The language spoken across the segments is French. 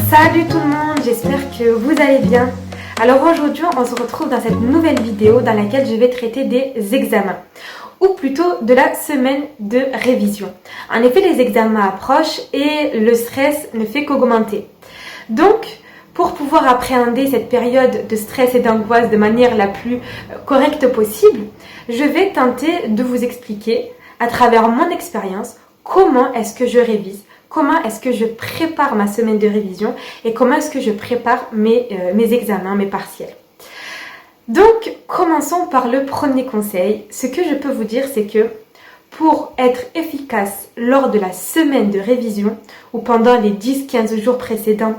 Salut tout le monde, j'espère que vous allez bien. Alors aujourd'hui on se retrouve dans cette nouvelle vidéo dans laquelle je vais traiter des examens, ou plutôt de la semaine de révision. En effet, les examens approchent et le stress ne fait qu'augmenter. Donc, pour pouvoir appréhender cette période de stress et d'angoisse de manière la plus correcte possible, je vais tenter de vous expliquer à travers mon expérience comment est-ce que je révise, comment est-ce que je prépare ma semaine de révision et comment est-ce que je prépare mes examens, mes partiels. Donc, commençons par le premier conseil. Ce que je peux vous dire, c'est que pour être efficace lors de la semaine de révision ou pendant les 10-15 jours précédents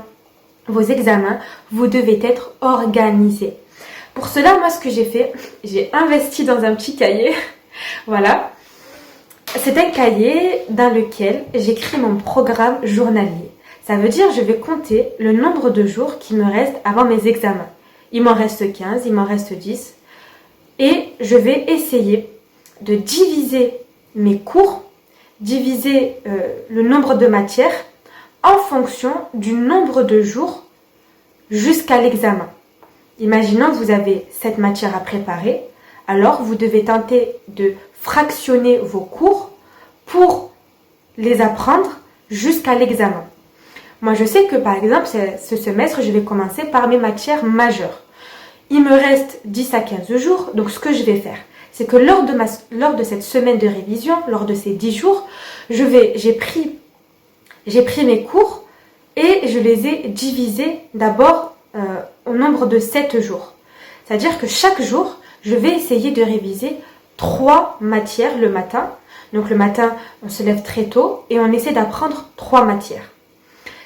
vos examens, vous devez être organisé. Pour cela, moi, ce que j'ai fait, j'ai investi dans un petit cahier. Voilà. C'est un cahier dans lequel j'écris mon programme journalier. Ça veut dire que je vais compter le nombre de jours qui me restent avant mes examens. Il m'en reste 15, il m'en reste 10. Et je vais essayer de diviser mes cours, diviser le nombre de matières en fonction du nombre de jours jusqu'à l'examen. Imaginons que vous avez 7 matières à préparer, alors vous devez tenter de fractionner vos cours pour les apprendre jusqu'à l'examen. Moi, je sais que par exemple, ce semestre, je vais commencer par mes matières majeures. Il me reste 10 à 15 jours, donc ce que je vais faire, c'est que lors de cette semaine de révision, lors de ces 10 jours, j'ai pris mes cours et je les ai divisés d'abord au nombre de 7 jours. C'est-à-dire que chaque jour, je vais essayer de réviser 3 matières le matin. Donc le matin, on se lève très tôt et on essaie d'apprendre 3 matières.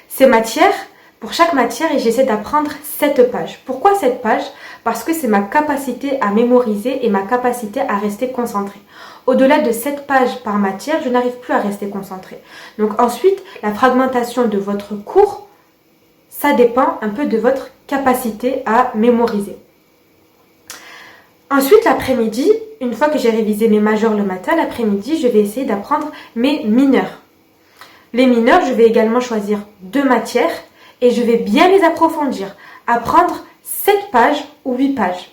Ces matières, pour chaque matière, j'essaie d'apprendre 7 pages. Pourquoi 7 pages? Parce que c'est ma capacité à mémoriser et ma capacité à rester concentrée. Au-delà de 7 pages par matière, je n'arrive plus à rester concentrée. Donc ensuite, la fragmentation de votre cours, ça dépend un peu de votre capacité à mémoriser. Ensuite, l'après-midi, une fois que j'ai révisé mes majeurs le matin, l'après-midi, je vais essayer d'apprendre mes mineurs. Les mineurs, je vais également choisir 2 matières et je vais bien les approfondir, apprendre 7 pages ou 8 pages.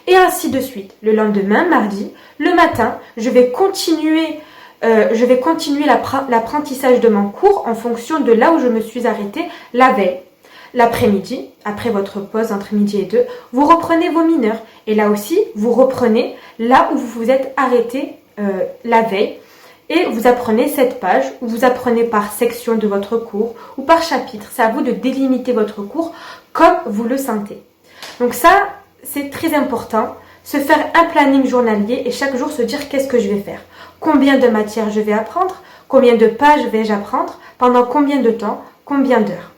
Et ainsi de suite. Le lendemain, mardi, le matin, je vais continuer l'apprentissage de mon cours en fonction de là où je me suis arrêtée la veille. L'après-midi, après votre pause entre midi et 2, vous reprenez vos mineurs. Et là aussi, vous reprenez là où vous vous êtes arrêté la veille. Et vous apprenez 7 pages, ou vous apprenez par section de votre cours, ou par chapitre. C'est à vous de délimiter votre cours comme vous le sentez. Donc ça, c'est très important. Se faire un planning journalier et chaque jour se dire qu'est-ce que je vais faire. Combien de matières je vais apprendre, combien de pages vais-je apprendre, pendant combien de temps, combien d'heures.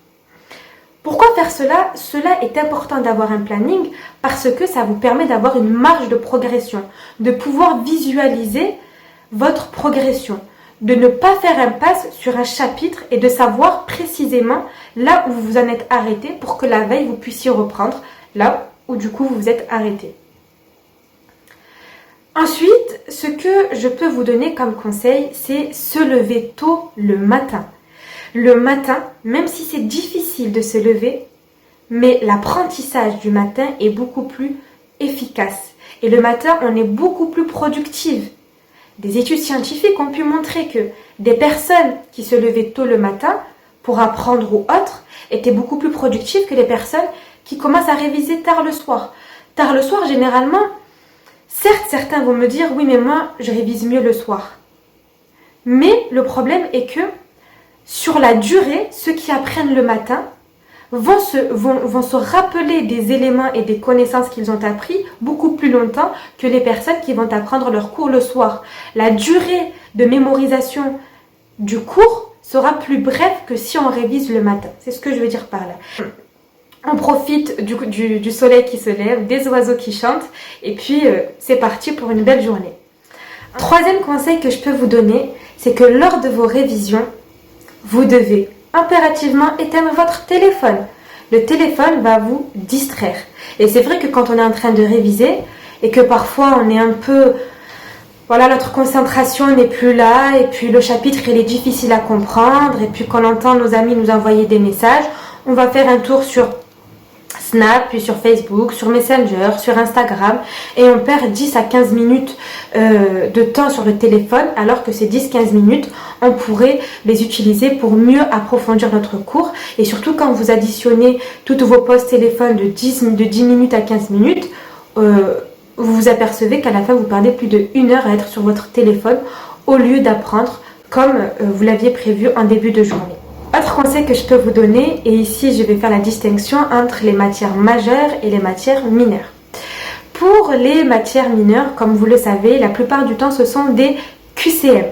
Pourquoi faire cela? Cela est important d'avoir un planning parce que ça vous permet d'avoir une marge de progression, de pouvoir visualiser votre progression, de ne pas faire impasse sur un chapitre et de savoir précisément là où vous vous en êtes arrêté pour que la veille vous puissiez reprendre là où du coup vous vous êtes arrêté. Ensuite, ce que je peux vous donner comme conseil, c'est se lever tôt le matin. Le matin, même si c'est difficile de se lever, mais l'apprentissage du matin est beaucoup plus efficace. Et le matin, on est beaucoup plus productive. Des études scientifiques ont pu montrer que des personnes qui se levaient tôt le matin pour apprendre ou autre étaient beaucoup plus productives que les personnes qui commencent à réviser tard le soir. Tard le soir, généralement, certes, certains vont me dire « oui, mais moi, je révise mieux le soir ». Mais le problème est que sur la durée, ceux qui apprennent le matin vont se rappeler des éléments et des connaissances qu'ils ont appris beaucoup plus longtemps que les personnes qui vont apprendre leur cours le soir. La durée de mémorisation du cours sera plus brève que si on révise le matin. C'est ce que je veux dire par là. On profite du soleil qui se lève, des oiseaux qui chantent et puis c'est parti pour une belle journée. Troisième conseil que je peux vous donner, c'est que lors de vos révisions, vous devez impérativement éteindre votre téléphone. Le téléphone va vous distraire. Et c'est vrai que quand on est en train de réviser et que parfois on est un peu voilà, notre concentration n'est plus là, et puis le chapitre il est difficile à comprendre, et puis quand on entend nos amis nous envoyer des messages, on va faire un tour sur Snap, puis sur Facebook, sur Messenger, sur Instagram, et on perd 10 à 15 minutes de temps sur le téléphone, alors que ces 10-15 minutes, on pourrait les utiliser pour mieux approfondir notre cours. Et surtout quand vous additionnez toutes vos pauses téléphone de 10 minutes à 15 minutes, vous vous apercevez qu'à la fin vous perdez plus de 1 heure à être sur votre téléphone au lieu d'apprendre comme vous l'aviez prévu en début de journée. Autre conseil que je peux vous donner, et ici je vais faire la distinction entre les matières majeures et les matières mineures. Pour les matières mineures, comme vous le savez, la plupart du temps ce sont des QCM.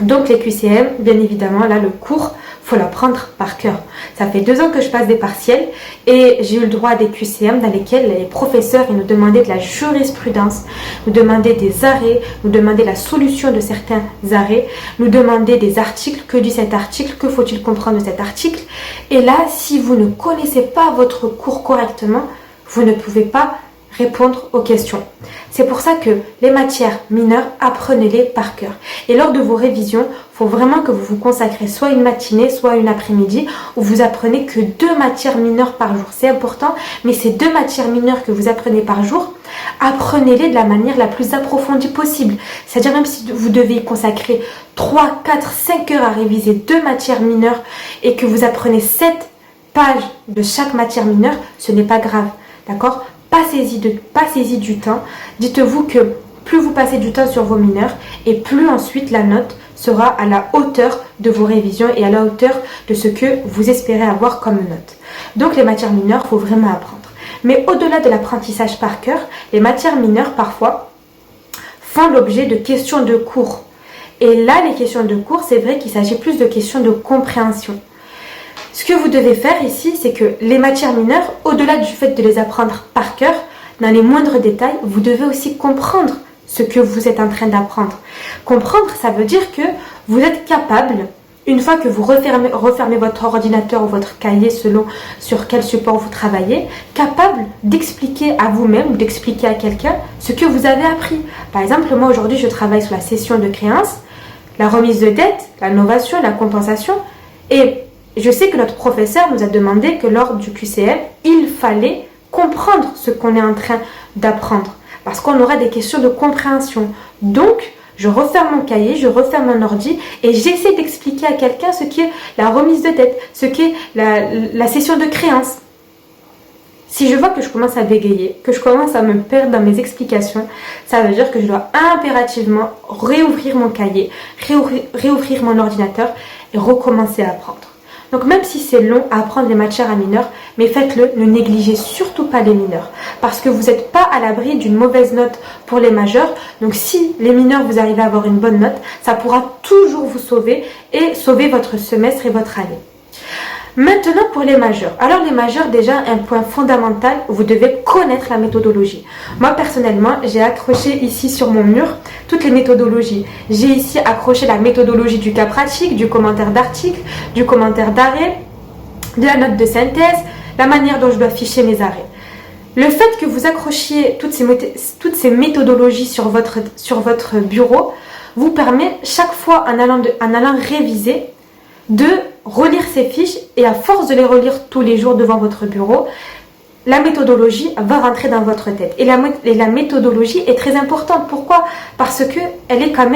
Donc les QCM, bien évidemment, là le cours, faut l'apprendre par cœur. Ça fait 2 ans que je passe des partiels et j'ai eu le droit à des QCM dans lesquels les professeurs ils nous demandaient de la jurisprudence, nous demandaient des arrêts, nous demandaient la solution de certains arrêts, nous demandaient des articles, que dit cet article, que faut-il comprendre de cet article. Et là, si vous ne connaissez pas votre cours correctement, vous ne pouvez pas répondre aux questions. C'est pour ça que les matières mineures, apprenez-les par cœur. Et lors de vos révisions, il faut vraiment que vous vous consacrez soit une matinée, soit une après-midi, où vous apprenez que 2 matières mineures par jour. C'est important, mais ces 2 matières mineures que vous apprenez par jour, apprenez-les de la manière la plus approfondie possible. C'est-à-dire même si vous devez y consacrer 3, 4, 5 heures à réviser 2 matières mineures et que vous apprenez 7 pages de chaque matière mineure, ce n'est pas grave. D'accord ? Passez-y du temps. Dites-vous que plus vous passez du temps sur vos mineurs et plus ensuite la note sera à la hauteur de vos révisions et à la hauteur de ce que vous espérez avoir comme note. Donc les matières mineures, il faut vraiment apprendre. Mais au-delà de l'apprentissage par cœur, les matières mineures parfois font l'objet de questions de cours. Et là, les questions de cours, c'est vrai qu'il s'agit plus de questions de compréhension. Ce que vous devez faire ici, c'est que les matières mineures, au-delà du fait de les apprendre par cœur, dans les moindres détails, vous devez aussi comprendre ce que vous êtes en train d'apprendre. Comprendre, ça veut dire que vous êtes capable, une fois que vous refermez votre ordinateur ou votre cahier selon sur quel support vous travaillez, capable d'expliquer à vous-même ou d'expliquer à quelqu'un ce que vous avez appris. Par exemple, moi aujourd'hui, je travaille sur la cession de créances, la remise de dette, la novation, la compensation, et je sais que notre professeur nous a demandé que lors du QCM, il fallait comprendre ce qu'on est en train d'apprendre. Parce qu'on aura des questions de compréhension. Donc, je referme mon cahier, je referme mon ordi et j'essaie d'expliquer à quelqu'un ce qu'est la remise de dette, ce qu'est la cession de créances. Si je vois que je commence à bégayer, que je commence à me perdre dans mes explications, ça veut dire que je dois impérativement réouvrir mon cahier, réouvrir mon ordinateur et recommencer à apprendre. Donc même si c'est long à apprendre les matières à mineurs, mais faites-le, ne négligez surtout pas les mineurs. Parce que vous n'êtes pas à l'abri d'une mauvaise note pour les majeurs. Donc si les mineurs vous arrivez à avoir une bonne note, ça pourra toujours vous sauver et sauver votre semestre et votre année. Maintenant pour les majeurs. Alors les majeurs, déjà un point fondamental, vous devez connaître la méthodologie. Moi personnellement, j'ai accroché ici sur mon mur toutes les méthodologies. J'ai ici accroché la méthodologie du cas pratique, du commentaire d'article, du commentaire d'arrêt, de la note de synthèse, la manière dont je dois ficher mes arrêts. Le fait que vous accrochiez toutes ces méthodologies sur votre bureau vous permet chaque fois en allant réviser de relire ces fiches et à force de les relire tous les jours devant votre bureau, la méthodologie va rentrer dans votre tête. Et la méthodologie est très importante. Pourquoi ? Parce que elle est quand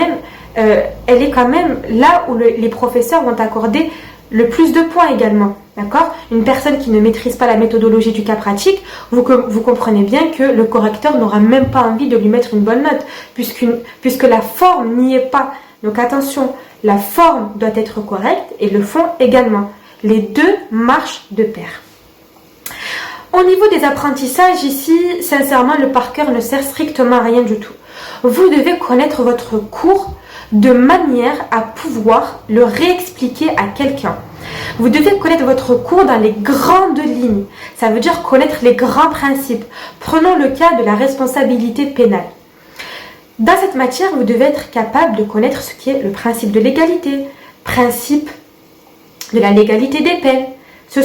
même là où les professeurs vont accorder le plus de points également. D'accord ? Une personne qui ne maîtrise pas la méthodologie du cas pratique, vous comprenez bien que le correcteur n'aura même pas envie de lui mettre une bonne note, puisque la forme n'y est pas. Donc attention, la forme doit être correcte et le fond également. Les deux marchent de pair. Au niveau des apprentissages, ici, sincèrement, le par cœur ne sert strictement à rien du tout. Vous devez connaître votre cours de manière à pouvoir le réexpliquer à quelqu'un. Vous devez connaître votre cours dans les grandes lignes. Ça veut dire connaître les grands principes. Prenons le cas de la responsabilité pénale. Dans cette matière, vous devez être capable de connaître ce qui est le principe de l'égalité, principe de la légalité des peines. C'est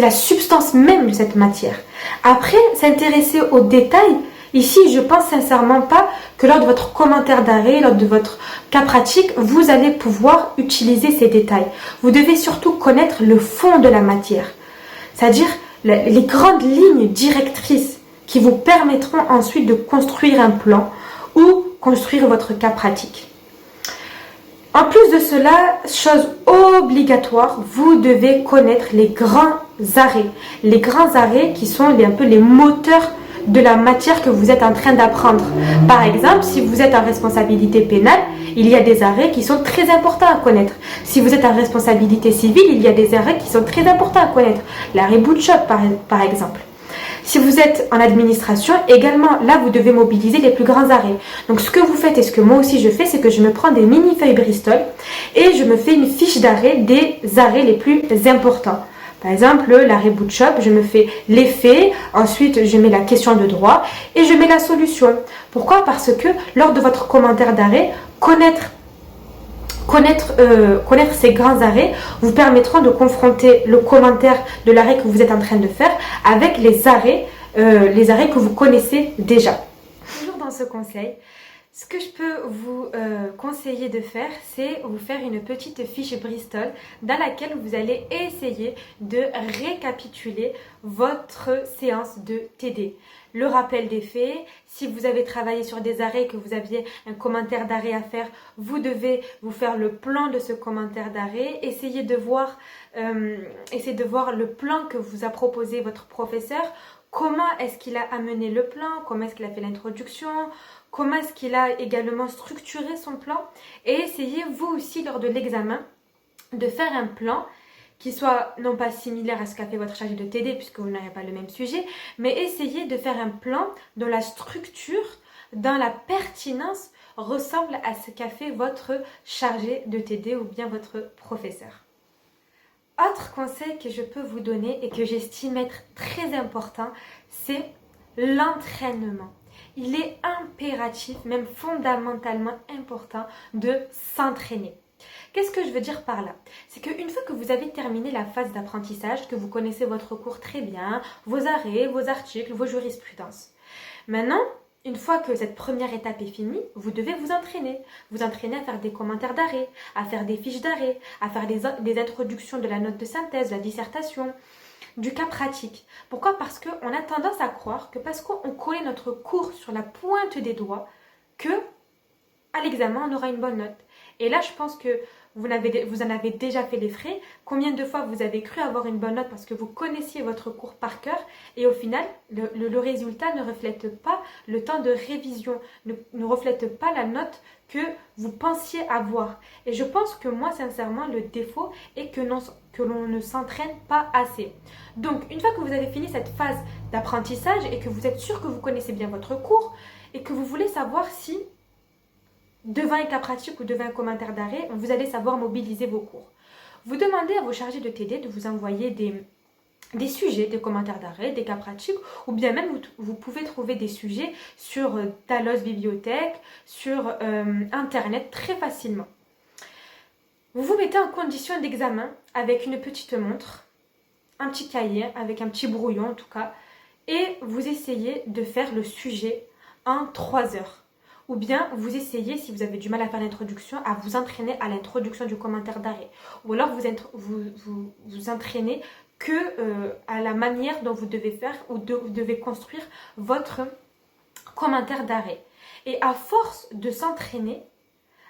la substance même de cette matière. Après, s'intéresser aux détails, Ici, je pense sincèrement pas que lors de votre commentaire d'arrêt, lors de votre cas pratique, vous allez pouvoir utiliser ces détails. Vous devez surtout connaître le fond de la matière, c'est-à-dire les grandes lignes directrices qui vous permettront ensuite de construire un plan ou construire votre cas pratique. En plus de cela, chose obligatoire, vous devez connaître les grands arrêts. Les grands arrêts qui sont un peu les moteurs de la matière que vous êtes en train d'apprendre. Par exemple, si vous êtes en responsabilité pénale, il y a des arrêts qui sont très importants à connaître. Si vous êtes en responsabilité civile, il y a des arrêts qui sont très importants à connaître. L'arrêt Bootshop, par exemple. Si vous êtes en administration, également, là, vous devez mobiliser les plus grands arrêts. Donc, ce que vous faites et ce que moi aussi je fais, c'est que je me prends des mini-feuilles Bristol et je me fais une fiche d'arrêt des arrêts les plus importants. Par exemple, l'arrêt Bootshop, je me fais les faits, ensuite je mets la question de droit et je mets la solution. Pourquoi? Parce que lors de votre commentaire d'arrêt, connaître ces grands arrêts vous permettront de confronter le commentaire de l'arrêt que vous êtes en train de faire avec les arrêts que vous connaissez déjà. Toujours dans ce conseil, ce que je peux vous conseiller de faire, c'est vous faire une petite fiche Bristol dans laquelle vous allez essayer de récapituler votre séance de TD. Le rappel des faits, si vous avez travaillé sur des arrêts, que vous aviez un commentaire d'arrêt à faire, vous devez vous faire le plan de ce commentaire d'arrêt, essayez de voir le plan que vous a proposé votre professeur, comment est-ce qu'il a amené le plan, comment est-ce qu'il a fait l'introduction, comment est-ce qu'il a également structuré son plan, et essayez vous aussi lors de l'examen de faire un plan qui soit non pas similaire à ce qu'a fait votre chargé de TD puisque vous n'avez pas le même sujet, mais essayez de faire un plan dont la structure, dans la pertinence, ressemble à ce qu'a fait votre chargé de TD ou bien votre professeur. Autre conseil que je peux vous donner et que j'estime être très important, c'est l'entraînement. Il est impératif, même fondamentalement important, de s'entraîner. Qu'est-ce que je veux dire par là? C'est qu'une fois que vous avez terminé la phase d'apprentissage, que vous connaissez votre cours très bien, vos arrêts, vos articles, vos jurisprudences. Maintenant, une fois que cette première étape est finie, vous devez vous entraîner. Vous entraîner à faire des commentaires d'arrêt, à faire des fiches d'arrêt, à faire des introductions de la note de synthèse, de la dissertation, du cas pratique. Pourquoi? Parce qu'on a tendance à croire que parce qu'on connaît notre cours sur la pointe des doigts, que à l'examen, on aura une bonne note. Et là, je pense que vous en avez déjà fait les frais. Combien de fois vous avez cru avoir une bonne note parce que vous connaissiez votre cours par cœur et au final, le résultat ne reflète pas le temps de révision, ne reflète pas la note que vous pensiez avoir. Et je pense que moi, sincèrement, le défaut est que l'on ne s'entraîne pas assez. Donc, une fois que vous avez fini cette phase d'apprentissage et que vous êtes sûr que vous connaissez bien votre cours et que vous voulez savoir si devant un cas pratique ou devant un commentaire d'arrêt, vous allez savoir mobiliser vos cours. Vous demandez à vos chargés de TD de vous envoyer des sujets, des commentaires d'arrêt, des cas pratiques, ou bien même vous pouvez trouver des sujets sur Talos Bibliothèque, sur Internet très facilement. Vous vous mettez en condition d'examen avec une petite montre, un petit cahier, avec un petit brouillon en tout cas, et vous essayez de faire le sujet en 3 heures. Ou bien vous essayez, si vous avez du mal à faire l'introduction, à vous entraîner à l'introduction du commentaire d'arrêt. Ou alors vous entraînez que à la manière dont vous devez faire ou vous devez construire votre commentaire d'arrêt. Et à force de s'entraîner,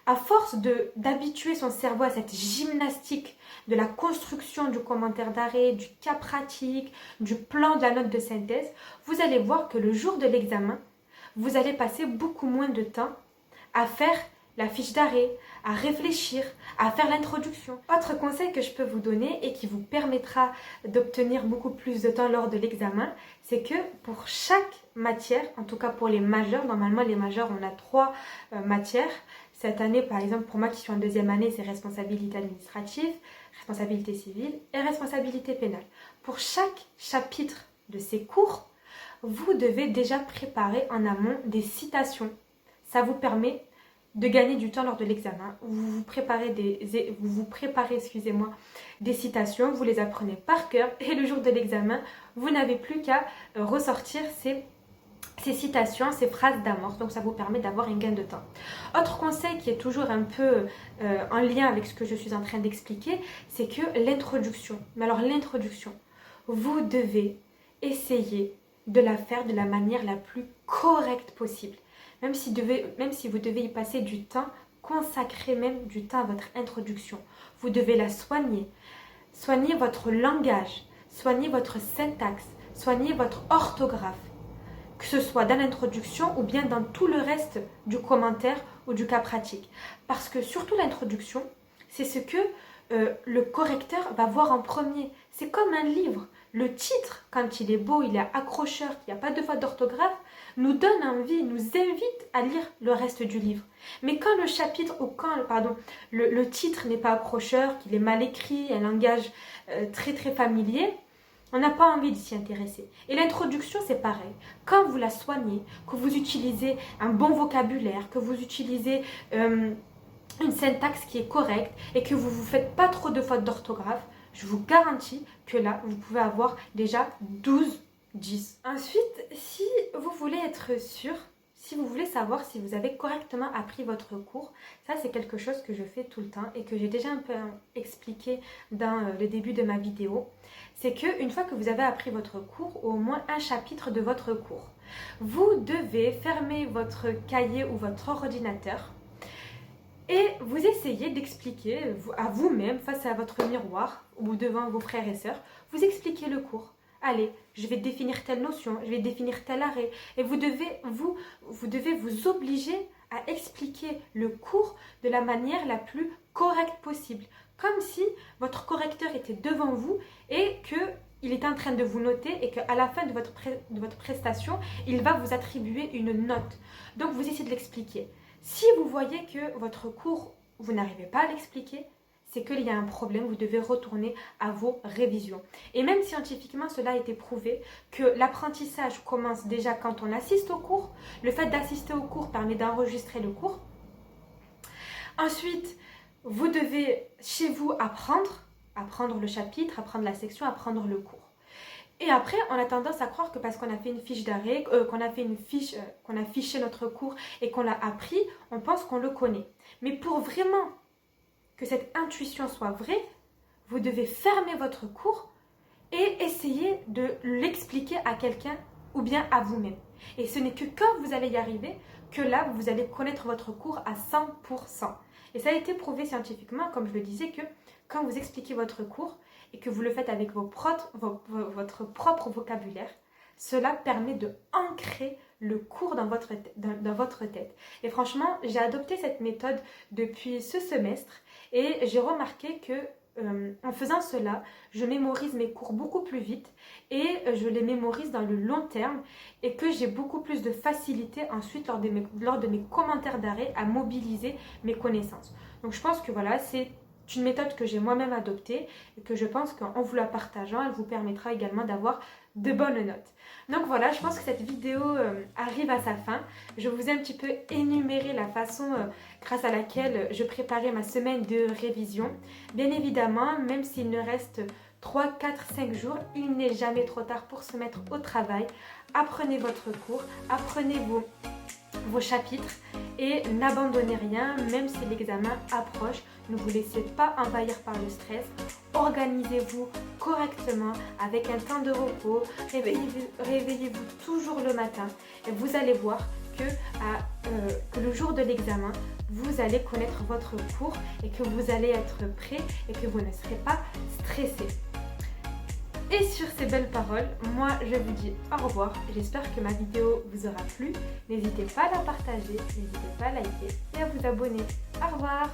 à force d'habituer son cerveau à cette gymnastique de la construction du commentaire d'arrêt, du cas pratique, du plan de la note de synthèse, vous allez voir que le jour de l'examen, vous allez passer beaucoup moins de temps à faire la fiche d'arrêt, à réfléchir, à faire l'introduction. Autre conseil que je peux vous donner et qui vous permettra d'obtenir beaucoup plus de temps lors de l'examen, c'est que pour chaque matière, en tout cas pour les majeurs, normalement les majeurs on a 3 matières. Cette année par exemple pour moi qui suis en 2e année, c'est responsabilité administrative, responsabilité civile et responsabilité pénale. Pour chaque chapitre de ces cours, vous devez déjà préparer en amont des citations. Ça vous permet de gagner du temps lors de l'examen. Vous préparez des citations, vous les apprenez par cœur et le jour de l'examen, vous n'avez plus qu'à ressortir ces ces citations, ces phrases d'amorce, donc ça vous permet d'avoir un gain de temps. Autre conseil qui est toujours un peu en lien avec ce que je suis en train d'expliquer, c'est que l'introduction. Mais alors l'introduction, vous devez essayer de la faire de la manière la plus correcte possible. Même si vous devez y passer du temps, consacrez même du temps à votre introduction. Vous devez la soigner. Soignez votre langage, soignez votre syntaxe, soignez votre orthographe. Que ce soit dans l'introduction ou bien dans tout le reste du commentaire ou du cas pratique. Parce que surtout l'introduction, c'est ce que le correcteur va voir en premier. C'est comme un livre. Le titre, quand il est beau, il est accrocheur, qu'il n'y a pas de faute d'orthographe, nous donne envie, nous invite à lire le reste du livre. Mais quand le chapitre, ou quand, le titre n'est pas accrocheur, qu'il est mal écrit, un langage très très familier, on n'a pas envie de s'y intéresser. Et l'introduction, c'est pareil. Quand vous la soignez, que vous utilisez un bon vocabulaire, que vous utilisez une syntaxe qui est correcte et que vous ne vous faites pas trop de fautes d'orthographe, je vous garantis que là, vous pouvez avoir déjà 12-10. Ensuite, si vous voulez être sûr, si vous voulez savoir si vous avez correctement appris votre cours, ça c'est quelque chose que je fais tout le temps et que j'ai déjà un peu expliqué dans le début de ma vidéo. C'est qu'une fois que vous avez appris votre cours, au moins un chapitre de votre cours, vous devez fermer votre cahier ou votre ordinateur et vous essayez d'expliquer à vous-même, face à votre miroir ou devant vos frères et sœurs, vous expliquez le cours. Allez, je vais définir telle notion, je vais définir tel arrêt. Et vous devez vous obliger à expliquer le cours de la manière la plus correcte possible. Comme si votre correcteur était devant vous et qu'il est en train de vous noter et qu'à la fin de votre prestation, il va vous attribuer une note. Donc vous essayez de l'expliquer. Si vous voyez que votre cours, vous n'arrivez pas à l'expliquer, c'est qu'il y a un problème, vous devez retourner à vos révisions. Et même scientifiquement, cela a été prouvé que l'apprentissage commence déjà quand on assiste au cours. Le fait d'assister au cours permet d'enregistrer le cours. Ensuite, vous devez chez vous apprendre le chapitre, apprendre la section, apprendre le cours. Et après, on a tendance à croire que parce qu'on a fait une fiche d'arrêt, qu'on a fiché notre cours et qu'on l'a appris, on pense qu'on le connaît. Mais pour vraiment que cette intuition soit vraie, vous devez fermer votre cours et essayer de l'expliquer à quelqu'un ou bien à vous-même. Et ce n'est que quand vous allez y arriver que là, vous allez connaître votre cours à 100%. Et ça a été prouvé scientifiquement, comme je le disais, que quand vous expliquez votre cours et que vous le faites avec votre propre vocabulaire, cela permet de ancrer le cours dans votre tête. Et franchement, j'ai adopté cette méthode depuis ce semestre et j'ai remarqué que en faisant cela, je mémorise mes cours beaucoup plus vite et je les mémorise dans le long terme et que j'ai beaucoup plus de facilité ensuite lors de mes commentaires d'arrêt à mobiliser mes connaissances. Donc je pense que voilà, c'est une méthode que j'ai moi-même adoptée et que je pense qu'en vous la partageant, elle vous permettra également d'avoir de bonnes notes. Donc voilà, je pense que cette vidéo arrive à sa fin. Je vous ai un petit peu énuméré la façon grâce à laquelle je préparais ma semaine de révision. Bien évidemment, même s'il ne reste 3, 4, 5 jours, il n'est jamais trop tard pour se mettre au travail. Apprenez votre cours, apprenez vos chapitres et n'abandonnez rien, même si l'examen approche. Ne vous laissez pas envahir par le stress. Organisez-vous correctement avec un temps de repos. Réveillez-vous toujours le matin et vous allez voir que le jour de l'examen, vous allez connaître votre cours et que vous allez être prêt et que vous ne serez pas stressé. Et sur ces belles paroles, moi je vous dis au revoir. J'espère que ma vidéo vous aura plu. N'hésitez pas à la partager, n'hésitez pas à liker et à vous abonner. Au revoir!